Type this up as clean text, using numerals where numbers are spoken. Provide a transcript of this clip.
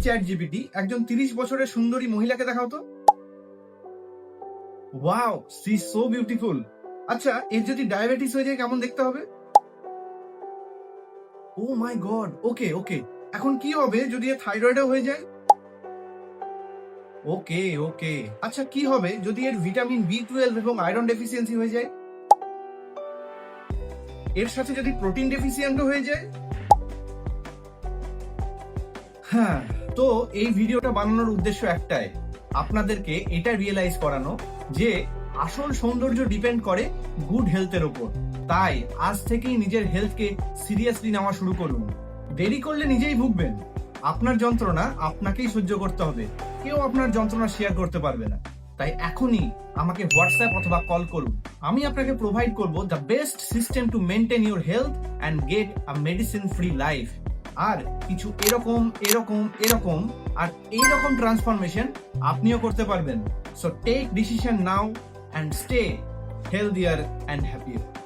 Chat GPT, একজন 30 বছরের সুন্দরী মহিলাকে দেখাও তো। Wow, she is so beautiful. আচ্ছা, এর যদি ডায়াবেটিস হয়ে যায় কেমন দেখতে হবে? ও মাই গড, ওকে ওকে। এখন কি হবে যদি এর থাইরয়েডও হয়ে যায়? ওকে ওকে। আচ্ছা, কি হবে যদি এর ভিটামিন বি 12 এবং আয়রন ডেফিসিয়েন্সি হয়ে যায়? এর সাথে যদি প্রোটিন ডেফিসিয়েন্টও হয়ে যায়? হ্যাঁ, তো এই ভিডিওটা বানানোর উদ্দেশ্য একটাই, আপনাদেরকে এটা রিয়েলাইজ করানো যে আসল সৌন্দর্য ডিপেন্ড করে গুড হেলথের ওপর। তাই আজ থেকেই নিজের হেলথকে সিরিয়াসলি নেওয়া শুরু করুন। দেরি করলে নিজেই ভুগবেন। আপনার যন্ত্রণা আপনাকেই সহ্য করতে হবে, কেউ আপনার যন্ত্রণা শেয়ার করতে পারবে না। তাই এখনই আমাকে হোয়াটসঅ্যাপ অথবা কল করুন। আমি আপনাকে প্রোভাইড করব the best system to maintain your health and get a medicine free life. আর কিছু এরকম এরকম এরকম আর এইরকম ট্রান্সফরমেশন আপনিও করতে পারবেন। So take decision now and stay healthier and happier.